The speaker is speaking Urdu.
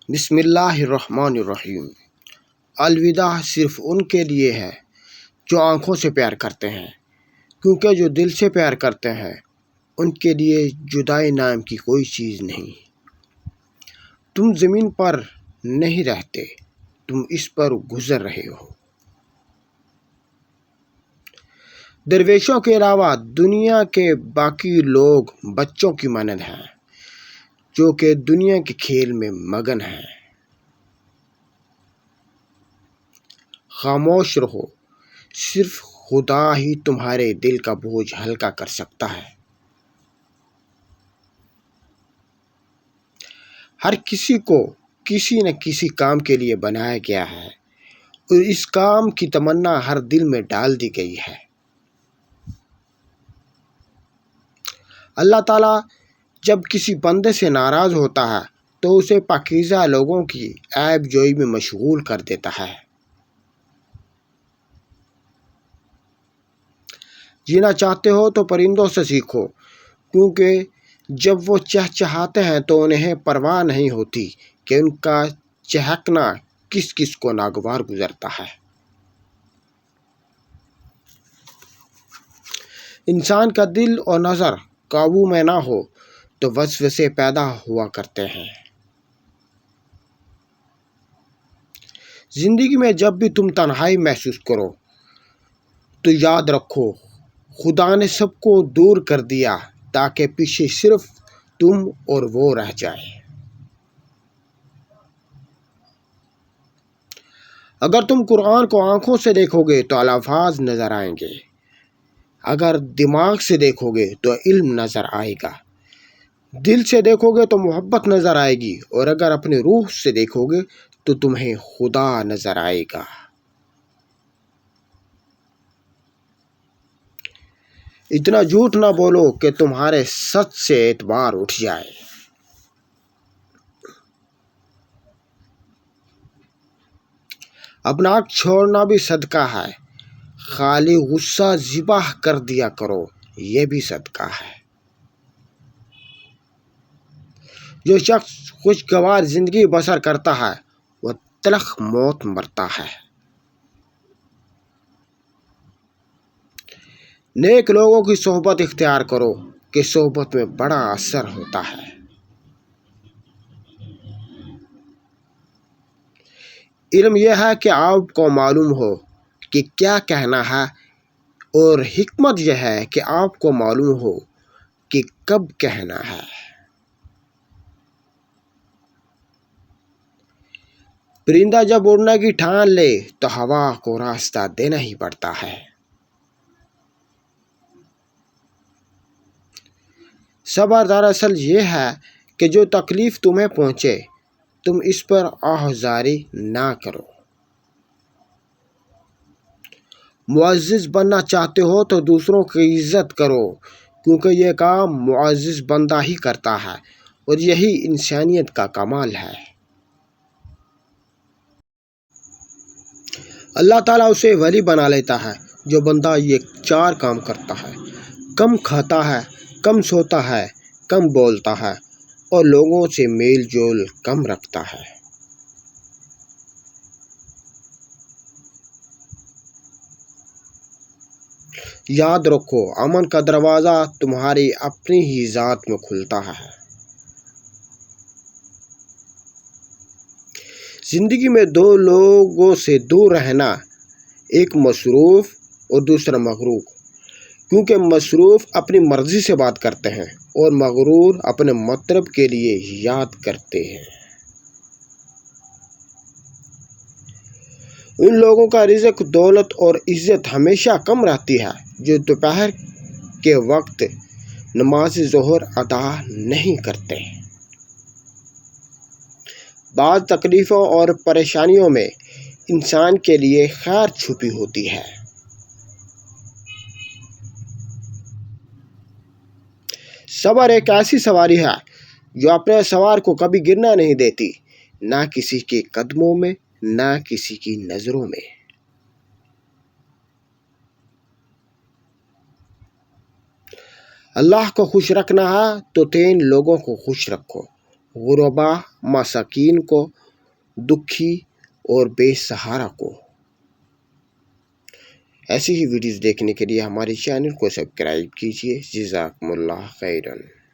بسم اللہ الرحمن الرحیم۔ الوداع صرف ان کے لیے ہے جو آنکھوں سے پیار کرتے ہیں، کیونکہ جو دل سے پیار کرتے ہیں ان کے لیے جدائی نام کی کوئی چیز نہیں۔ تم زمین پر نہیں رہتے، تم اس پر گزر رہے ہو۔ درویشوں کے علاوہ دنیا کے باقی لوگ بچوں کی مانند ہیں جو کہ دنیا کے کھیل میں مگن ہیں۔ خاموش رہو، صرف خدا ہی تمہارے دل کا بوجھ ہلکا کر سکتا ہے۔ ہر کسی کو کسی نہ کسی کام کے لیے بنایا گیا ہے اور اس کام کی تمنا ہر دل میں ڈال دی گئی ہے۔ اللہ تعالیٰ جب کسی بندے سے ناراض ہوتا ہے تو اسے پاکیزہ لوگوں کی عیب جوئی میں مشغول کر دیتا ہے۔ جینا چاہتے ہو تو پرندوں سے سیکھو، کیونکہ جب وہ چہچہاتے ہیں تو انہیں پرواہ نہیں ہوتی کہ ان کا چہکنا کس کس کو ناگوار گزرتا ہے۔ انسان کا دل اور نظر قابو میں نہ ہو تو وسوسے پیدا ہوا کرتے ہیں۔ زندگی میں جب بھی تم تنہائی محسوس کرو تو یاد رکھو خدا نے سب کو دور کر دیا تاکہ پیچھے صرف تم اور وہ رہ جائے۔ اگر تم قرآن کو آنکھوں سے دیکھو گے تو الفاظ نظر آئیں گے، اگر دماغ سے دیکھو گے تو علم نظر آئے گا، دل سے دیکھو گے تو محبت نظر آئے گی، اور اگر اپنی روح سے دیکھو گے تو تمہیں خدا نظر آئے گا۔ اتنا جھوٹ نہ بولو کہ تمہارے سچ سے اعتبار اٹھ جائے۔ اپنا حق چھوڑنا بھی صدقہ ہے، خالی غصہ ذبح کر دیا کرو، یہ بھی صدقہ ہے۔ جو شخص خوشگوار زندگی بسر کرتا ہے وہ تلخ موت مرتا ہے۔ نیک لوگوں کی صحبت اختیار کرو کہ صحبت میں بڑا اثر ہوتا ہے۔ علم یہ ہے کہ آپ کو معلوم ہو کہ کیا کہنا ہے، اور حکمت یہ ہے کہ آپ کو معلوم ہو کہ کب کہنا ہے۔ پرندہ جب اڑنے کی ٹھان لے تو ہوا کو راستہ دینا ہی پڑتا ہے۔ صبر دراصل یہ ہے کہ جو تکلیف تمہیں پہنچے تم اس پر آہذاری نہ کرو۔ معزز بننا چاہتے ہو تو دوسروں کی عزت کرو، کیونکہ یہ کام معزز بندہ ہی کرتا ہے اور یہی انسانیت کا کمال ہے۔ اللہ تعالیٰ اسے ولی بنا لیتا ہے جو بندہ یہ 4 کام کرتا ہے: کم کھاتا ہے، کم سوتا ہے، کم بولتا ہے اور لوگوں سے میل جول کم رکھتا ہے۔ یاد رکھو امن کا دروازہ تمہاری اپنی ہی ذات میں کھلتا ہے۔ زندگی میں 2 لوگوں سے دور رہنا، ایک مصروف اور دوسرا مغرور، کیونکہ مصروف اپنی مرضی سے بات کرتے ہیں اور مغرور اپنے مطلب کے لیے یاد کرتے ہیں۔ ان لوگوں کا رزق، دولت اور عزت ہمیشہ کم رہتی ہے جو دوپہر کے وقت نماز ظہر ادا نہیں کرتے۔ بعض تکلیفوں اور پریشانیوں میں انسان کے لیے خیر چھپی ہوتی ہے۔ صبر ایک ایسی سواری ہے جو اپنے سوار کو کبھی گرنا نہیں دیتی، نہ کسی کے قدموں میں، نہ کسی کی نظروں میں۔ اللہ کو خوش رکھنا ہے تو 3 لوگوں کو خوش رکھو: غربا مساکین کو، دکھی اور بے سہارا کو۔ ایسی ہی ویڈیوز دیکھنے کے لیے ہمارے چینل کو سبسکرائب کیجیے۔ جزاکم اللہ خیرا۔